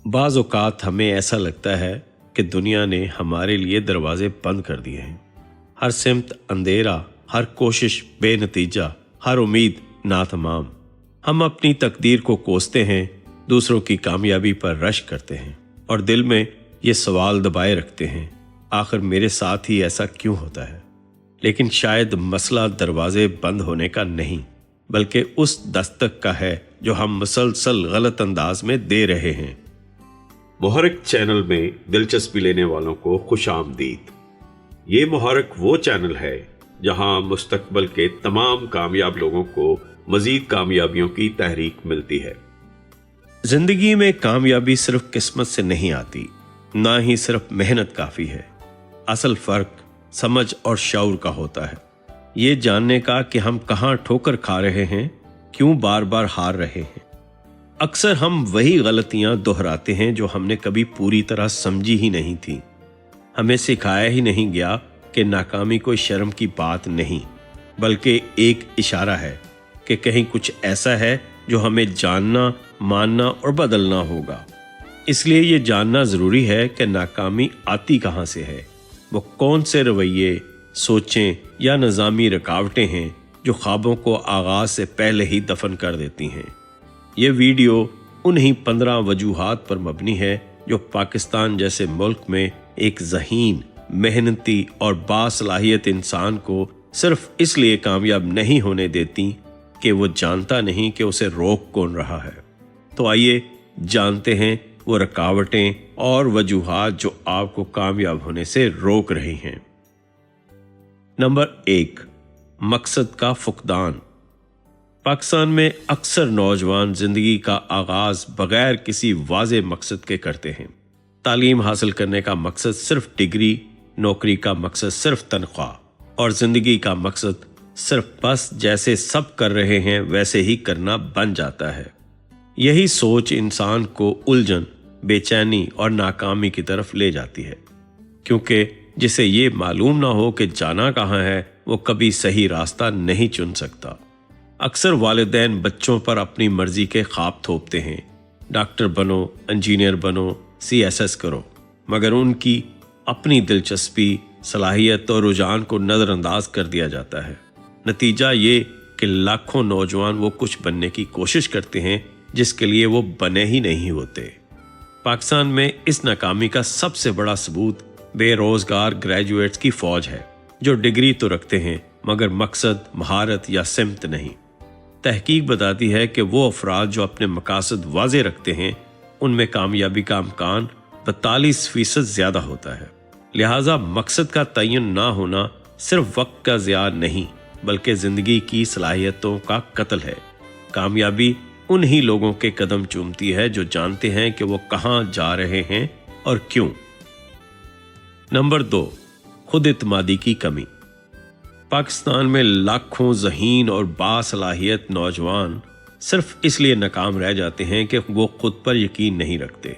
बाज़ औक़ात हमें ऐसा लगता है कि दुनिया ने हमारे लिए दरवाजे बंद कर दिए हैं। हर सिमत अंधेरा, हर कोशिश बेनतीजा, हर उम्मीद नातमाम। हम अपनी तकदीर को कोसते हैं, दूसरों की कामयाबी पर रश करते हैं और दिल में ये सवाल दबाए रखते हैं, आखिर मेरे साथ ही ऐसा क्यों होता है। लेकिन शायद मसला दरवाजे बंद होने का नहीं, बल्कि उस दस्तक का है जो हम मुसलसल गलत अंदाज में दे रहे हैं। मुहर्रिक चैनल में दिलचस्पी लेने वालों को खुश आमदीद। ये मुहर्रिक वो चैनल है जहां मुस्तकबल के तमाम कामयाब लोगों को मजीद कामयाबियों की तहरीक मिलती है। जिंदगी में कामयाबी सिर्फ किस्मत से नहीं आती, ना ही सिर्फ मेहनत काफी है। असल फर्क समझ और शऊर का होता है, ये जानने का कि हम कहाँ ठोकर खा रहे हैं, क्यों बार बार हार रहे हैं। अक्सर हम वही गलतियां दोहराते हैं जो हमने कभी पूरी तरह समझी ही नहीं थी। हमें सिखाया ही नहीं गया कि नाकामी कोई शर्म की बात नहीं, बल्कि एक इशारा है कि कहीं कुछ ऐसा है जो हमें जानना, मानना और बदलना होगा। इसलिए ये जानना ज़रूरी है कि नाकामी आती कहाँ से है, वो कौन से रवैये, सोचें या निज़ामी रुकावटें हैं जो ख्वाबों को आगाज़ से पहले ही दफन कर देती हैं। ये वीडियो उन्हीं 15 वजूहात पर मबनी है जो पाकिस्तान जैसे मुल्क में एक ज़हीन, मेहनती और बासलाहियत इंसान को सिर्फ इसलिए कामयाब नहीं होने देती कि वो जानता नहीं कि उसे रोक कौन रहा है। तो आइए जानते हैं वो रुकावटें और वजूहात जो आपको कामयाब होने से रोक रही हैं। नंबर 1, मकसद का फुकदान। पाकिस्तान में अक्सर नौजवान जिंदगी का आगाज बगैर किसी वाज़े मकसद के करते हैं। तालीम हासिल करने का मकसद सिर्फ डिग्री, नौकरी का मकसद सिर्फ तनख्वाह और जिंदगी का मकसद सिर्फ बस जैसे सब कर रहे हैं वैसे ही करना बन जाता है। यही सोच इंसान को उलझन, बेचैनी और नाकामी की तरफ ले जाती है, क्योंकि जिसे ये मालूम ना हो कि जाना कहाँ है, वो कभी सही रास्ता नहीं चुन सकता। अक्सर वालिदैन बच्चों पर अपनी मर्जी के ख्वाब थोपते हैं, डॉक्टर बनो, इंजीनियर बनो, CSS करो, मगर उनकी अपनी दिलचस्पी, सलाहियत और रुझान को नज़रअंदाज कर दिया जाता है। नतीजा ये कि लाखों नौजवान वो कुछ बनने की कोशिश करते हैं जिसके लिए वो बने ही नहीं होते। पाकिस्तान में इस नाकामी का सबसे बड़ा सबूत बेरोजगार ग्रेजुएट्स की फौज है, जो डिग्री तो रखते हैं मगर मकसद, महारत या सिमत नहीं। तहकीक बताती है कि वो अफराद जो अपने मकासद वाज़े रखते हैं, उनमें कामयाबी का इम्कान 42% ज़्यादा होता है। लिहाजा मकसद का तयन ना होना सिर्फ वक्त का ज़िया नहीं, बल्कि ज़िंदगी की सलाहियतों का कत्ल है। कामयाबी उन्हीं लोगों के कदम चूमती है जो जानते हैं कि वो कहाँ जा रहे हैं और क्यों। नंबर 2, खुद इत्मादी की कमी। पाकिस्तान में लाखों ज़हीन और बासलाहियत नौजवान सिर्फ इसलिए नाकाम रह जाते हैं कि वो खुद पर यकीन नहीं रखते।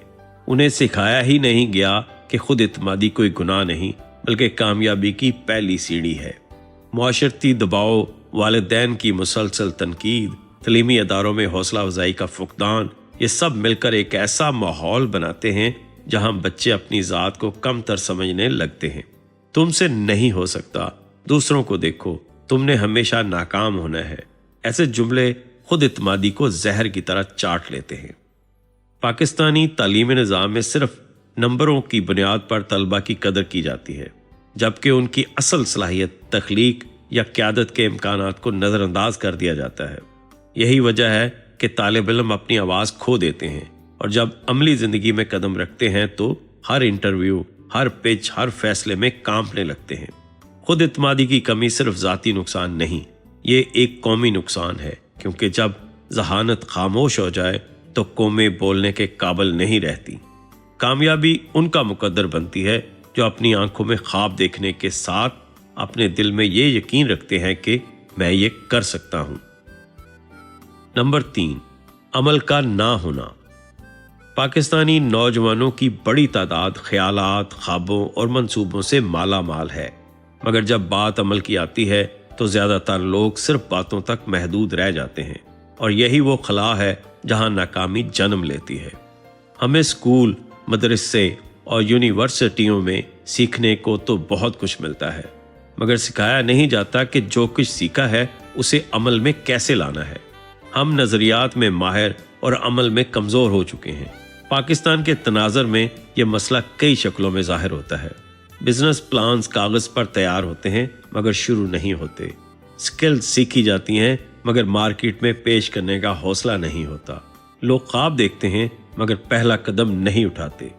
उन्हें सिखाया ही नहीं गया कि खुद इत्मादी कोई गुनाह नहीं, बल्कि कामयाबी की पहली सीढ़ी है। मुआशरती दबाव, वालिदैन की मुसलसल तनकीद, तलीमी अदारों में हौसला अफजाई का फुकदान, ये सब मिलकर एक ऐसा माहौल बनाते हैं जहां बच्चे अपनी ज़ात को कमतर समझने लगते हैं। तुमसे नहीं हो सकता, दूसरों को देखो, तुमने हमेशा नाकाम होना है। ऐसे जुमले खुद इत्मादी को जहर की तरह चाट लेते हैं। पाकिस्तानी तालीमी निज़ाम में सिर्फ नंबरों की बुनियाद पर तलबा की कदर की जाती है, जबकि उनकी असल सलाहियत, तख्लीक या क़यादत के इम्कानात को नज़रअंदाज कर दिया जाता है। यही वजह है कि तालिब इल्म अपनी आवाज़ खो देते हैं और जब अमली ज़िंदगी में कदम रखते हैं तो हर इंटरव्यू, हर पिच, हर फैसले में कांपने लगते हैं। खुद इत्मादी की कमी सिर्फ ज़ाती नुकसान नहीं, ये एक कौमी नुकसान है, क्योंकि जब जहानत खामोश हो जाए तो कौमें बोलने के काबिल नहीं रहती। कामयाबी उनका मुकद्दर बनती है जो अपनी आंखों में ख्वाब देखने के साथ अपने दिल में ये यकीन रखते हैं कि मैं ये कर सकता हूं। नंबर 3, अमल का ना होना। पाकिस्तानी नौजवानों की बड़ी तादाद ख्यालात, ख्वाबों और मंसूबों से माला माल है, मगर जब बात अमल की आती है तो ज़्यादातर लोग सिर्फ बातों तक महदूद रह जाते हैं और यही वो खला है जहां नाकामी जन्म लेती है। हमें स्कूल, मदरसे और यूनिवर्सिटियों में सीखने को तो बहुत कुछ मिलता है, मगर सिखाया नहीं जाता कि जो कुछ सीखा है उसे अमल में कैसे लाना है। हम नजरियात में माहिर और अमल में कमजोर हो चुके हैं। पाकिस्तान के तनाज़र में यह मसला कई शक्लों में जाहिर होता है। बिजनेस प्लान्स कागज पर तैयार होते हैं मगर शुरू नहीं होते। स्किल्स सीखी जाती हैं मगर मार्केट में पेश करने का हौसला नहीं होता। लोग ख्वाब देखते हैं मगर पहला कदम नहीं उठाते।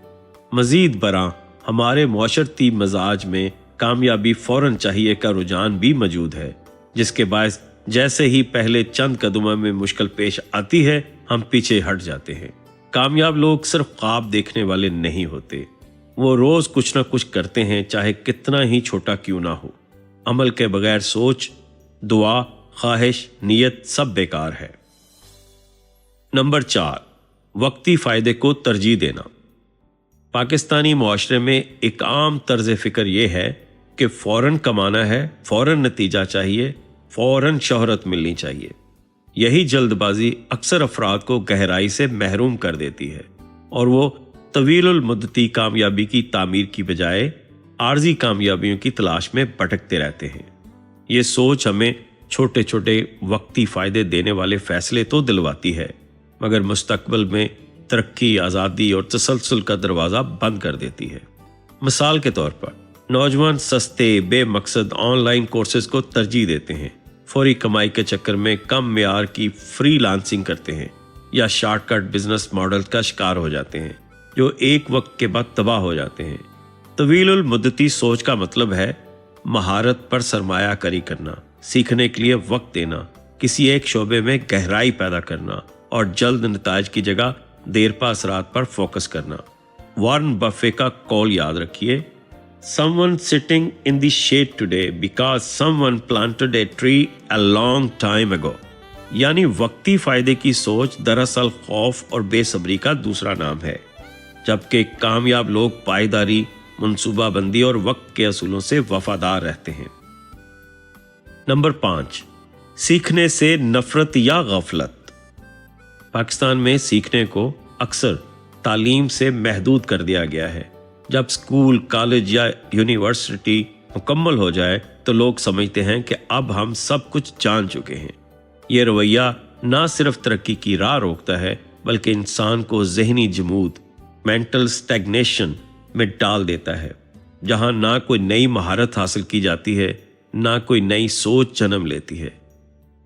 मजीद बरां हमारे मुआशरती मजाज में कामयाबी फौरन चाहिए का रुझान भी मौजूद है, जिसके बायस जैसे ही पहले चंद कदमों में मुश्किल पेश आती है हम पीछे हट जाते हैं। कामयाब लोग सिर्फ ख्वाब देखने वाले नहीं होते, वो रोज कुछ ना कुछ करते हैं, चाहे कितना ही छोटा क्यों ना हो। अमल के बगैर सोच, दुआ, ख्वाहिश, नियत सब बेकार है। नंबर 4, वक्ती फायदे को तरजीह देना। पाकिस्तानी मुआशरे में एक आम तर्ज फिक्र यह है कि फौरन कमाना है, फौरन नतीजा चाहिए, फौरन शोहरत मिलनी चाहिए। यही जल्दबाजी अक्सर अफराद को गहराई से महरूम कर देती है और वो तवीलुल मुद्दती कामयाबी की तामीर की बजाय आर्जी कामयाबियों की तलाश में भटकते रहते हैं। ये सोच हमें छोटे छोटे वक्ती फायदे देने वाले फैसले तो दिलवाती है, मगर मुस्तकबिल में तरक्की, आज़ादी और तसलसल का दरवाज़ा बंद कर देती है। मिसाल के तौर पर नौजवान सस्ते बेमकसद ऑनलाइन कोर्सेज को तरजीह देते हैं, फौरी कमाई के चक्कर में कम मेयार की फ्रीलांसिंग करते हैं या शॉर्टकट बिजनेस मॉडल का शिकार हो जाते हैं जो एक वक्त के बाद तबाह हो जाते हैं। तवीलुल मुद्दती सोच का मतलब है महारत पर सरमाया करी करना, सीखने के लिए वक्त देना, किसी एक शोबे में गहराई पैदा करना और जल्द नताज की जगह देरपा असरात पर फोकस करना। वॉरेन बफे का कॉल याद रखिए, someone sitting in the shade today because someone planted a tree a long time ago। यानी वक्ती फायदे की सोच दरअसल खौफ और बेसब्री का दूसरा नाम है, जबकि कामयाब लोग पायदारी, मंसूबाबंदी और वक्त के असूलों से वफादार रहते हैं। नंबर 5, सीखने से नफरत या गफलत। पाकिस्तान में सीखने को अक्सर तालीम से महदूद कर दिया गया है। जब स्कूल, कॉलेज या यूनिवर्सिटी मुकम्मल हो जाए तो लोग समझते हैं कि अब हम सब कुछ जान चुके हैं। ये रवैया ना सिर्फ तरक्की की राह रोकता है बल्कि इंसान को ज़हनी जमूद, मेंटल स्टैग्नेशन में डाल देता है, जहां ना कोई नई महारत हासिल की जाती है, ना कोई नई सोच जन्म लेती है।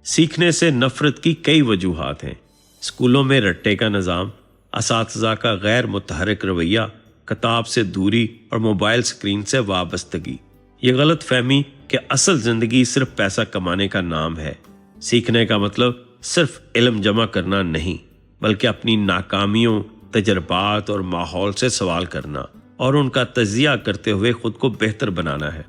सीखने से नफरत की कई वजूहात हैं। स्कूलों में रट्टे का निज़ाम, असातिज़ा का गैर मुतहरक रवैया, किताब से दूरी और मोबाइल स्क्रीन से वाबस्तगी। ये गलत फहमी कि असल जिंदगी सिर्फ पैसा कमाने का नाम है। सीखने का मतलब सिर्फ इल्म जमा करना नहीं, बल्कि अपनी नाकामियों, तजर्बात और माहौल से सवाल करना और उनका तजिया करते हुए खुद को बेहतर बनाना है।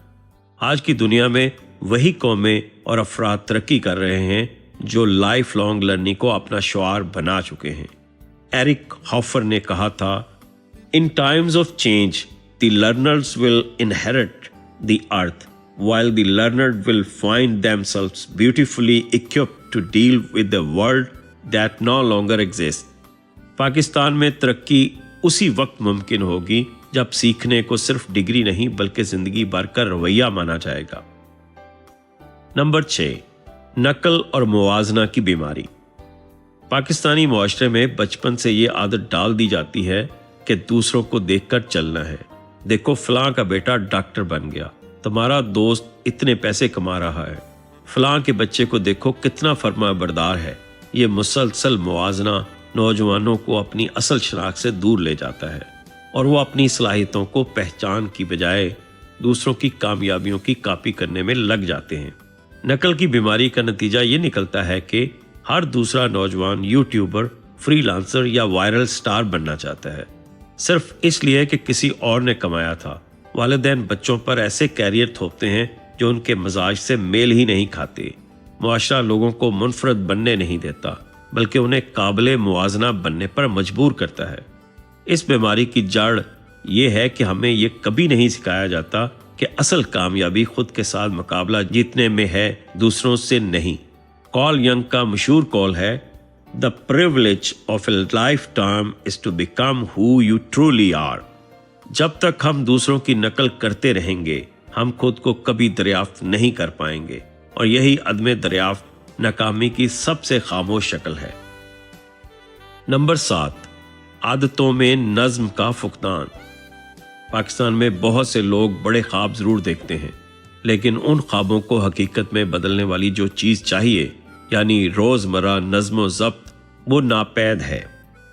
आज की दुनिया में वही कौमें और अफराद तरक्की कर रहे हैं जो लाइफ लॉन्ग लर्निंग को अपना शुआर बना चुके हैं। एरिक हॉफर ने कहा था, In times of change, the learners will inherit the earth, while the learned will find themselves beautifully equipped to deal with the world that no longer exists। Pakistan में तरक्की उसी वक्त मुमकिन होगी जब सीखने को सिर्फ डिग्री नहीं बल्कि जिंदगी भर का रवैया माना जाएगा। नंबर 6, नकल और मुवाजना की बीमारी। पाकिस्तानी मुआशरे में बचपन से ये आदत डाल दी जाती है कि दूसरों को देखकर चलना है। देखो फलां का बेटा डॉक्टर बन गया, तुम्हारा दोस्त इतने पैसे कमा रहा है, फलां के बच्चे को देखो कितना फरमाबरदार है। ये मुसलसल मुवाजना नौजवानों को अपनी असल शनाख्त से दूर ले जाता है और वो अपनी सलाहियतों को पहचान की बजाय दूसरों की कामयाबियों की कॉपी करने में लग जाते हैं। नकल की बीमारी का नतीजा ये निकलता है कि हर दूसरा नौजवान यूट्यूबर, फ्रीलांसर या वायरल स्टार बनना चाहता है, सिर्फ इसलिए कि किसी और ने कमाया था। वालिदैन बच्चों पर ऐसे कैरियर थोपते हैं जो उनके मजाज से मेल ही नहीं खाते। मुआशरा लोगों को मुनफरद बनने नहीं देता बल्कि उन्हें काबिले मुवाजना बनने पर मजबूर करता है। इस बीमारी की जड़ ये है कि हमें ये कभी नहीं सिखाया जाता कि असल कामयाबी खुद के साथ मुकाबला जीतने में है, दूसरों से नहीं। कॉल यंग का मशहूर कॉल है, The privilege of a lifetime is to become who you truly are. जब तक हम दूसरों की नकल करते रहेंगे, हम खुद को कभी दरियाफ्त नहीं कर पाएंगे, और यही अदम दरियाफ्त नाकामी की सबसे खामोश शक्ल है। नंबर 7, आदतों में नज्म का फुकदान। पाकिस्तान में बहुत से लोग बड़े ख्वाब जरूर देखते हैं, लेकिन उन ख्वाबों को हकीकत में बदलने वाली जो चीज़ चाहिए, यानी रोज़मर्रा नज़्म व ज़ब्त, वो नापैद है।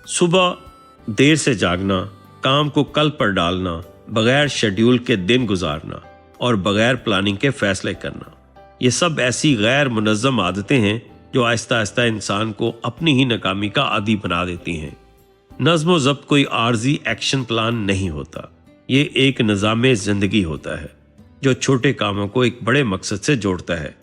सुबह देर से जागना, काम को कल पर डालना, बगैर शेड्यूल के दिन गुजारना और बगैर प्लानिंग के फैसले करना, ये सब ऐसी गैर मुनज़्ज़म आदतें हैं जो आहिस्ता आहिस्ता इंसान को अपनी ही नाकामी का आदी बना देती हैं। नज़्म व ज़ब्त कोई आर्जी एक्शन प्लान नहीं होता, ये एक निज़ाम ज़िंदगी होता है जो छोटे कामों को एक बड़े मकसद से जोड़ता है।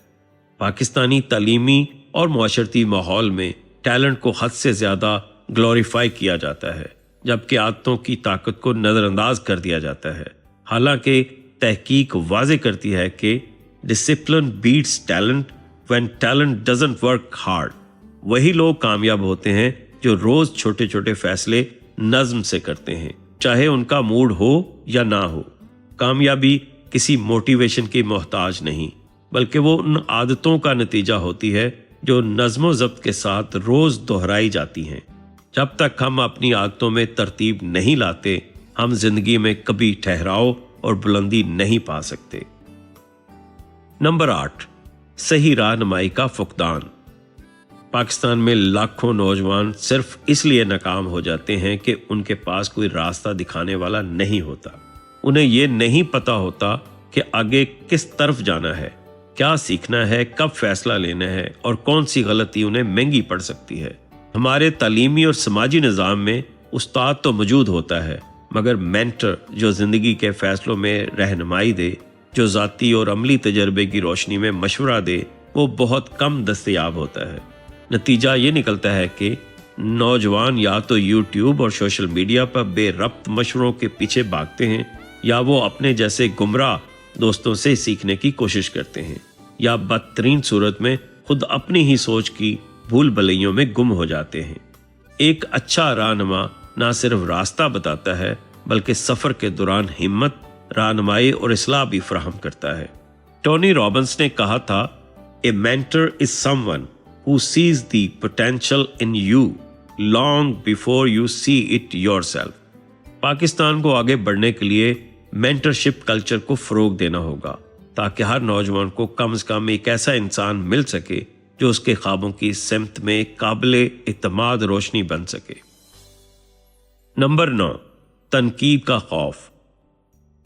पाकिस्तानी तालीमी और मुआशरती माहौल में टैलेंट को हद से ज़्यादा ग्लोरीफाई किया जाता है, जबकि आदतों की ताकत को नज़रअंदाज कर दिया जाता है। हालांकि तहकीक वाज़े करती है कि discipline beats talent when talent doesn't work hard. वही लोग कामयाब होते हैं जो रोज़ छोटे छोटे फैसले नज़्म से करते हैं, चाहे उनका मूड हो या ना हो। कामयाबी किसी मोटिवेशन की मोहताज नहीं, बल्कि वो उन आदतों का नतीजा होती है जो नज़्म व ज़ब्त के साथ रोज़ दोहराई जाती हैं। जब तक हम अपनी आदतों में तरतीब नहीं लाते, हम जिंदगी में कभी ठहराव और बुलंदी नहीं पा सकते। नंबर 8, सही रहनुमाई का फुकदान। पाकिस्तान में लाखों नौजवान सिर्फ इसलिए नाकाम हो जाते हैं कि उनके पास कोई रास्ता दिखाने वाला नहीं होता। उन्हें ये नहीं पता होता कि आगे किस तरफ जाना है, क्या सीखना है, कब फैसला लेना है और कौन सी गलती उन्हें महंगी पड़ सकती है। हमारे तालीमी और समाजी निज़ाम में उस्ताद तो मौजूद होता है, मगर मेंटर जो ज़िंदगी के फैसलों में रहनुमाई दे, जो ज़ाती और अमली तजर्बे की रोशनी में मशवरा दे, वो बहुत कम दस्तयाब होता है। नतीजा ये निकलता है कि नौजवान या तो यूट्यूब और सोशल मीडिया पर बेरब्त मशवरों के पीछे भागते हैं, या वो अपने जैसे गुमराह दोस्तों से सीखने की कोशिश करते हैं, या बदतरीन सूरत में खुद अपनी ही सोच की भूल भलैयों में गुम हो जाते हैं। एक अच्छा रहनुमा ना सिर्फ रास्ता बताता है, बल्कि सफ़र के दौरान हिम्मत, रहनुमाई और इस्लाह भी फराहम करता है। टोनी रॉबिन्स ने कहा था, ए mentor is someone who sees the potential in you long before you see it yourself. Pakistan को आगे बढ़ने के लिए मेंटरशिप कल्चर को फ़रोग देना होगा, ताकि हर नौजवान को कम से कम एक ऐसा इंसान मिल सके जो उसके ख्वाबों की सिमत में काबिल इत्मीनान रोशनी बन सके। नंबर 9, तनकीद का खौफ।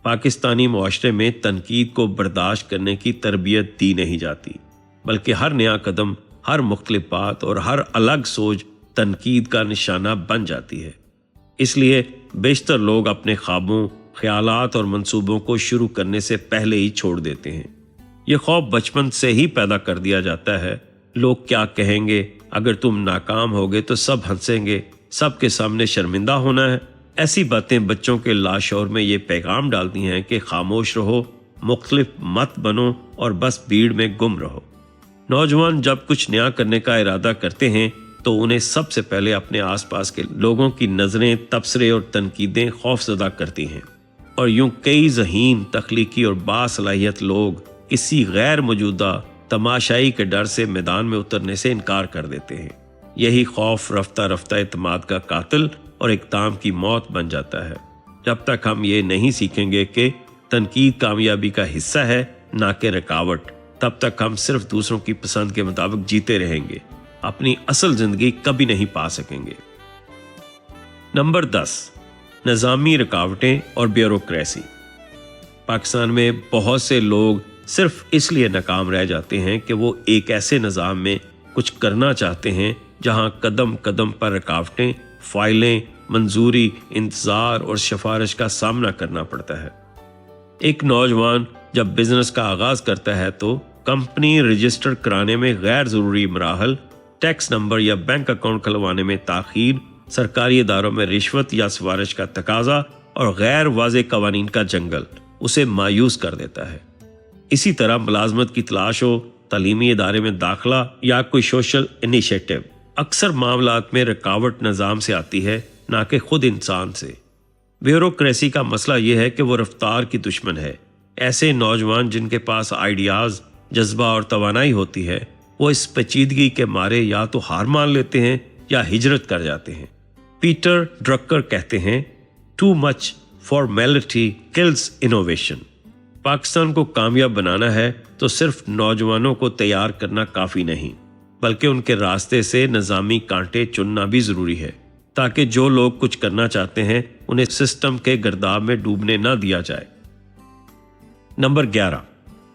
पाकिस्तानी मुआशरे में तनकीद को बर्दाश्त करने की तरबियत दी नहीं जाती, बल्कि हर नया कदम, हर मुख्तलिफ बात और हर अलग सोच तनकीद का निशाना बन जाती है। इसलिए बेशतर लोग अपने ख्वाबों, ख्यालात और मंसूबों को शुरू करने से पहले ही छोड़ देते हैं। ये खौफ बचपन से ही पैदा कर दिया जाता है। लोग क्या कहेंगे, अगर तुम नाकाम होगे तो सब हंसेंगे, सबके सामने शर्मिंदा होना है। ऐसी बातें बच्चों के लाशौर में ये पैगाम डालती हैं कि खामोश रहो, मुख्तलिफ मत बनो और बस भीड़ में गुम रहो। नौजवान जब कुछ नया करने का इरादा करते हैं तो उन्हें सबसे पहले अपने आसपास के लोगों की नज़रें, तबसरे और तनकीदें खौफज़दा करती हैं, और यूं कई ज़हीन, तख्लीकी और बासलाहियत लोग किसी गैर मौजूदा तमाशाई के डर से मैदान में उतरने से इनकार कर देते हैं। यही खौफ रफ्ता रफ्ता एतमाद का कातिल और इक़दाम की मौत बन जाता है। जब तक हम ये नहीं सीखेंगे कि तनकीद कामयाबी का हिस्सा है, ना कि रुकावट, तब तक हम सिर्फ दूसरों की पसंद के मुताबिक जीते रहेंगे, अपनी असल जिंदगी कभी नहीं पा सकेंगे। नंबर 10, निज़ामी रुकावटें और ब्यूरोक्रेसी। पाकिस्तान में बहुत से लोग सिर्फ इसलिए नाकाम रह जाते हैं कि वो एक ऐसे निज़ाम में कुछ करना चाहते हैं जहां कदम कदम पर रुकावटें, फाइलें, मंजूरी, इंतज़ार और सिफारिश का सामना करना पड़ता है। एक नौजवान जब बिजनेस का आगाज करता है तो कंपनी रजिस्टर कराने में गैर ज़रूरी मराहल, टैक्स नंबर या बैंक अकाउंट खुलवाने में ताख़ीर, सरकारी इदारों में रिश्वत या सिफारिश का तकाजा और गैर वाज़े कवानीन का जंगल उसे मायूस कर देता है। इसी तरह मुलाजमत की तलाश हो, तालीमी इदारे में दाखिला या कोई सोशल इनिशिएटिव अक्सर मामलात में रुकावट निज़ाम से आती है, ना कि खुद इंसान से। ब्यूरोक्रेसी का मसला यह है कि वो रफ्तार की दुश्मन है। ऐसे नौजवान जिनके पास आइडियाज़, जज्बा और तवानाई होती है, वो इस पेचीदगी के मारे या तो हार मान लेते हैं या हिजरत कर जाते हैं। पीटर ड्रकर कहते हैं, too much formality kills innovation. Pakistan को कामयाब बनाना है तो सिर्फ नौजवानों को तैयार करना काफ़ी नहीं, बल्कि उनके रास्ते से निज़ामी कांटे चुनना भी ज़रूरी है, ताकि जो लोग कुछ करना चाहते हैं उन्हें सिस्टम के गर्दाब में डूबने ना दिया जाए। नंबर 11,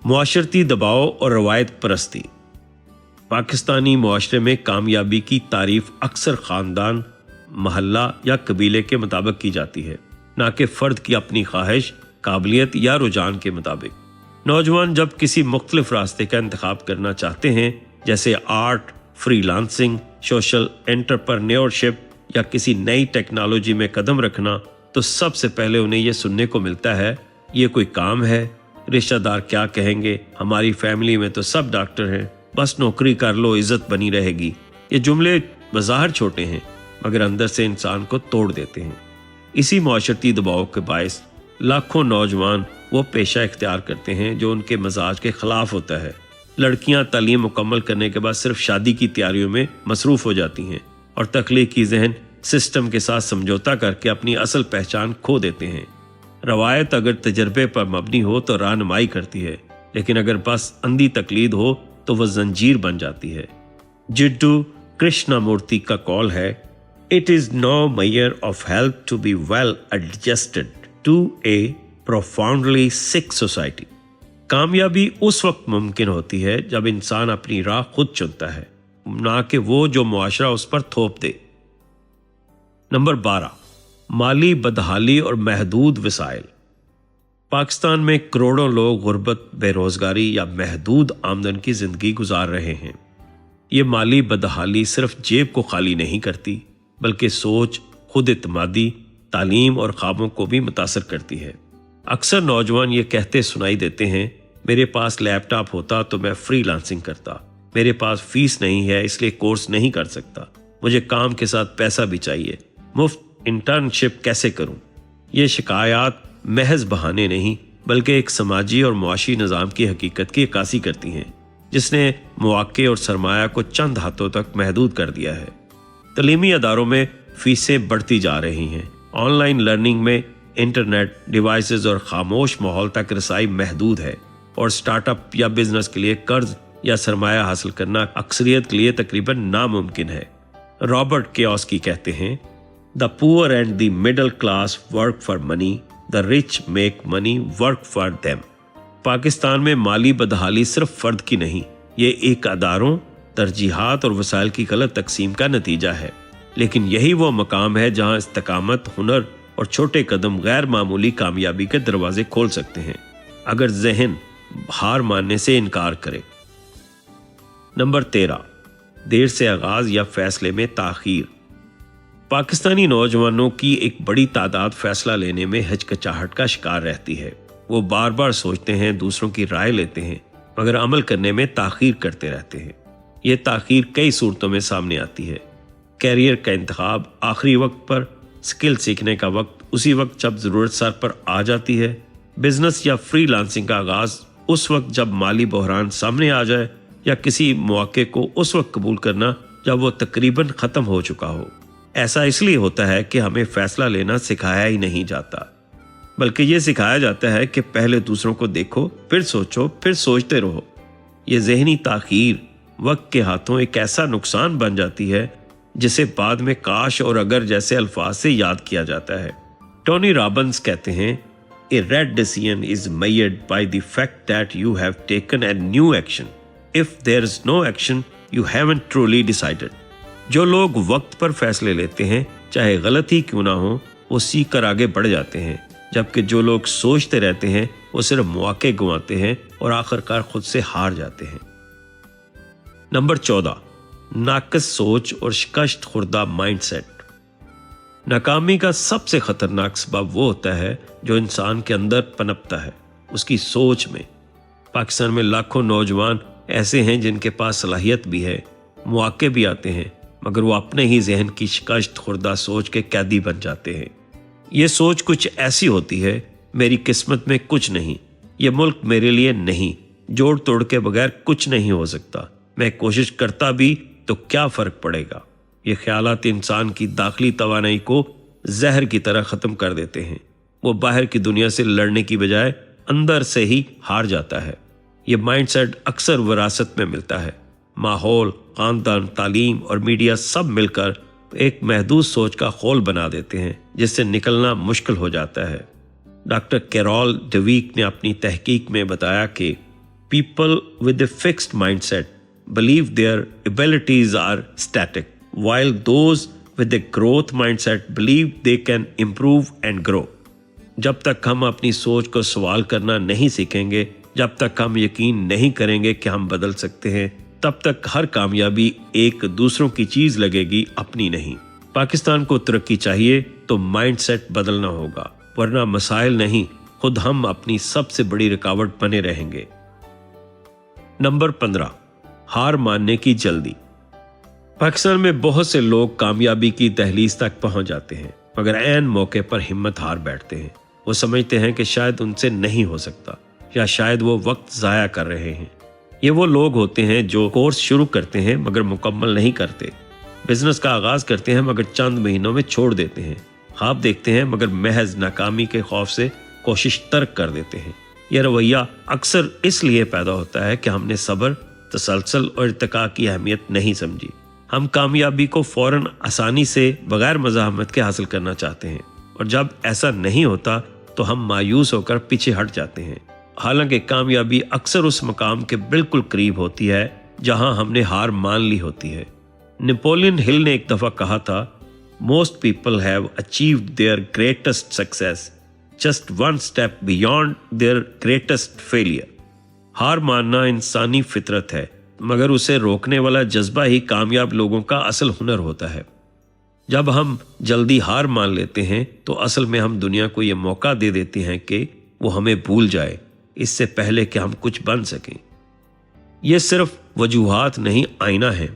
मुआशरती दबाव और रवायत परस्ती। पाकिस्तानी मुआशरे में कामयाबी की तारीफ अक्सर ख़ानदान, महल्ला या कबीले के मुताबिक की जाती है, ना कि फ़र्द की अपनी ख्वाहिश, काबिलियत या रुझान के मुताबिक। नौजवान जब किसी मुख्तलिफ रास्ते का इंतखाब करना चाहते हैं, जैसे आर्ट, फ्रीलांसिंग, सोशल एंटरप्रेन्योरशिप या किसी नई टेक्नोलॉजी में कदम रखना, तो सबसे पहले उन्हें यह सुनने को मिलता है, ये कोई काम है, रिश्तेदार क्या कहेंगे, हमारी फैमिली में तो सब डॉक्टर हैं, बस नौकरी कर लो, इज्जत बनी रहेगी। ये जुमले बज़ाहिर छोटे हैं मगर अंदर से इंसान को तोड़ देते हैं। इसी मुआशरती दबाव के बायस लाखों नौजवान वो पेशा इख्तियार करते हैं जो उनके मजाज के खिलाफ होता है। लड़कियां तालीम मुकम्मल करने के बाद सिर्फ शादी की तैयारियों में मसरूफ़ हो जाती हैं और तख्लीकी ज़हन सिस्टम के साथ समझौता करके अपनी असल पहचान खो देते हैं। रवायत अगर तजर्बे पर मबनी हो तो रहनुमाई करती है, लेकिन अगर बस अंधी तकलीद हो तो वह जंजीर बन जाती है। जिड्डू कृष्णमूर्ति का कॉल है, it is no measure of health to be well adjusted to a profoundly sick society. कामयाबी उस वक्त मुमकिन होती है जब इंसान अपनी राह खुद चुनता है, ना कि वो जो मुआशरा उस पर थोप दे। नंबर 12, माली बदहाली और महदूद वसाइल। पाकिस्तान में करोड़ों लोग गुर्बत, बेरोजगारी या महदूद आमदन की जिंदगी गुजार रहे हैं। ये माली बदहाली सिर्फ जेब को खाली नहीं करती, बल्कि सोच, खुद इत्मीदी, तालीम और ख्वाबों को भी मुतासर करती है। अक्सर नौजवान ये कहते सुनाई देते हैं, मेरे पास लैपटॉप होता तो मैं फ्रीलांसिंग करता, मेरे पास फीस नहीं है इसलिए कोर्स नहीं कर सकता, मुझे काम के साथ पैसा भी चाहिए, मुफ्त इंटर्नशिप कैसे करूं। ये शिकायत महज बहाने नहीं बल्कि एक समाजी और मुआशी निज़ाम की हकीकत की अक्कासी करती हैं, जिसने मौके और सरमाया को चंद हाथों तक महदूद कर दिया है। तलीमी अदारों में फीसें बढ़ती जा रही हैं, ऑनलाइन लर्निंग में इंटरनेट डिवाइसेस और खामोश माहौल तक रसाई महदूद है, और स्टार्टअप या बिजनेस के लिए कर्ज या सरमाया हासिल करना अक्सरियत के लिए तकरीबन नामुमकिन है। रॉबर्ट कियोसाकी कहते हैं, the poor and the middle class work for money, the rich make money work for them. Pakistan में माली बदहाली सिर्फ फर्द की नहीं, ये एक अदारों, तरजीहात और वसाइल की गलत तकसीम का नतीजा है। लेकिन यही वो मकाम है जहां इस्तिकामत, हुनर और छोटे कदम गैर मामूली कामयाबी के दरवाजे खोल सकते हैं, अगर जहन हार मानने से इनकार करे। नंबर 13, देर से आगाज या फैसले में ताखीर। पाकिस्तानी नौजवानों की एक बड़ी तादाद फैसला लेने में हिचकिचाहट का शिकार रहती है। वो बार बार सोचते हैं, दूसरों की राय लेते हैं, मगर अमल करने में ताखीर करते रहते हैं। ये ताखीर कई सूरतों में सामने आती है। कैरियर का इंतखाब आखिरी वक्त पर, स्किल सीखने का वक्त उसी वक्त जब ज़रूरत सर पर आ जाती है, बिजनेस या फ्रीलांसिंग का आगाज़ उस वक्त जब माली बहरान सामने आ जाए, या किसी मौके को उस वक्त कबूल करना जब वो तकरीबन ख़त्म हो चुका हो। ऐसा इसलिए होता है कि हमें फ़ैसला लेना सिखाया ही नहीं जाता, बल्कि ये सिखाया जाता है कि पहले दूसरों को देखो, फिर सोचो, फिर सोचते रहो। ये ज़हनी ताख़ीर वक्त के हाथों एक ऐसा नुकसान बन जाती है जिसे बाद में काश और अगर जैसे अल्फाज से याद किया जाता है। टोनी रॉबिन्स कहते हैं, a real decision is made by the fact that you have taken a new action. If there is no action you haven't truly decided. जो लोग वक्त पर फैसले लेते हैं, चाहे गलत ही क्यों ना हो, वो सीख कर आगे बढ़ जाते हैं, जबकि जो लोग सोचते रहते हैं वो सिर्फ मौके गंवाते हैं और आखिरकार खुद से हार जाते हैं। नंबर 14, नाक़िस सोच और शिकस्त खुर्दा माइंडसेट। नाकामी का सबसे खतरनाक सबब वो होता है जो इंसान के अंदर पनपता है, उसकी सोच में। पाकिस्तान में लाखों नौजवान ऐसे हैं जिनके पास सलाहियत भी है, मौके भी आते हैं, मगर वो अपने ही जहन की शिकस्त खुर्दा सोच के कैदी बन जाते हैं। ये सोच कुछ ऐसी होती है, मेरी किस्मत में कुछ नहीं, ये मुल्क मेरे लिए नहीं, जोड़ तोड़ के बगैर कुछ नहीं हो सकता, मैं कोशिश करता भी तो क्या फर्क पड़ेगा। ये ख्यालात इंसान की दाखिली तवानाई को जहर की तरह ख़त्म कर देते हैं। वो बाहर की दुनिया से लड़ने की बजाय अंदर से ही हार जाता है। ये माइंडसेट अक्सर विरासत में मिलता है। माहौल, खानदान, तालीम और मीडिया सब मिलकर एक महदूद सोच का खोल बना देते हैं जिससे निकलना मुश्किल हो जाता है। डॉक्टर कैरोल डवीक ने अपनी तहकीक में बताया कि people with a fixed mindset believe their abilities are static, while those with a growth mindset believe they can improve and grow। जब तक हम अपनी सोच को सवाल करना नहीं सीखेंगे, जब तक हम यकीन नहीं करेंगे कि हम बदल सकते हैं, तब तक हर कामयाबी एक दूसरों की चीज लगेगी, अपनी नहीं। पाकिस्तान को तरक्की चाहिए तो माइंडसेट बदलना होगा, वरना मसाइल नहीं, खुद हम अपनी सबसे बड़ी रुकावट बने रहेंगे। नंबर 15, हार मानने की जल्दी। पाकिस्तान में बहुत से लोग कामयाबी की दहलीज तक पहुंच जाते हैं, मगर ऐन मौके पर हिम्मत हार बैठते हैं। वो समझते हैं कि शायद उनसे नहीं हो सकता, या शायद वो वक्त ज़ाया कर रहे हैं। ये वो लोग होते हैं जो कोर्स शुरू करते हैं मगर मुकम्मल नहीं करते, बिजनेस का आगाज करते हैं मगर चंद महीनों में छोड़ देते हैं, ख्वाब देखते हैं मगर महज नाकामी के खौफ से कोशिश तर्क कर देते हैं। यह रवैया अक्सर इसलिए पैदा होता है कि हमने सब्र, तसलसल और इत्तिका की अहमियत नहीं समझी। हम कामयाबी को फौरन आसानी से बगैर मज़ाहमत के हासिल करना चाहते हैं, और जब ऐसा नहीं होता तो हम मायूस होकर पीछे हट जाते हैं। हालांकि कामयाबी अक्सर उस मकाम के बिल्कुल करीब होती है जहां हमने हार मान ली होती है। नेपोलियन हिल ने एक दफ़ा कहा था, most people have achieved their greatest success just one step beyond their greatest failure. हार मानना इंसानी फितरत है, मगर उसे रोकने वाला जज्बा ही कामयाब लोगों का असल हुनर होता है। जब हम जल्दी हार मान लेते हैं तो असल में हम दुनिया को ये मौका दे देते हैं कि वो हमें भूल जाए, इससे पहले कि हम कुछ बन सकें। ये सिर्फ वजूहात नहीं, आईना है।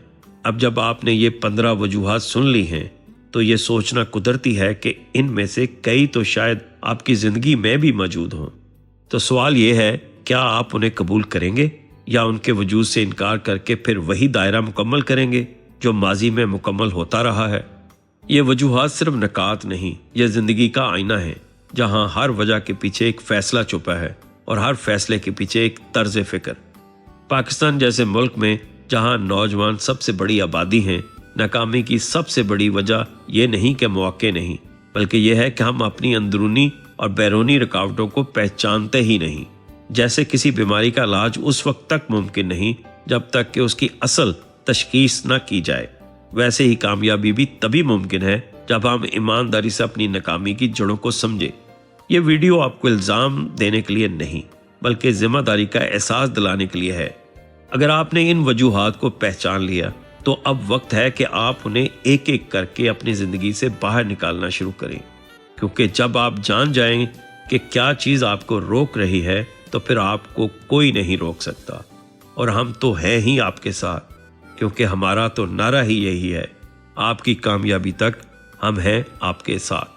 अब जब आपने ये 15 वजूहात सुन ली हैं तो ये सोचना कुदरती है कि इनमें से कई तो शायद आपकी ज़िंदगी में भी मौजूद हों। तो सवाल ये है, क्या आप उन्हें कबूल करेंगे या उनके वजूद से इनकार करके फिर वही दायरा मुकम्मल करेंगे जो माजी में मुकम्मल होता रहा है। ये वजूहात सिर्फ नकात नहीं, यह ज़िंदगी का आईना है जहां हर वजह के पीछे एक फ़ैसला छुपा है और हर फैसले के पीछे एक तर्ज फ़िक्र। पाकिस्तान जैसे मुल्क में जहां नौजवान सबसे बड़ी आबादी हैं, नाकामी की सबसे बड़ी वजह यह नहीं कि मौके नहीं, बल्कि यह है कि हम अपनी अंदरूनी और बैरूनी रुकावटों को पहचानते ही नहीं। जैसे किसी बीमारी का इलाज उस वक्त तक मुमकिन नहीं जब तक कि उसकी असल तशखीस न की जाए, वैसे ही कामयाबी भी तभी मुमकिन है जब हम ईमानदारी से अपनी नाकामी की जड़ों को समझें। ये वीडियो आपको इल्ज़ाम देने के लिए नहीं, बल्कि जिम्मेदारी का एहसास दिलाने के लिए है। अगर आपने इन वजूहात को पहचान लिया तो अब वक्त है कि आप उन्हें एक एक करके अपनी ज़िंदगी से बाहर निकालना शुरू करें, क्योंकि जब आप जान जाएं कि क्या चीज़ आपको रोक रही है तो फिर आपको कोई नहीं रोक सकता। और हम तो हैं ही आपके साथ, क्योंकि हमारा तो नारा ही यही है, आपकी कामयाबी तक हम हैं आपके साथ।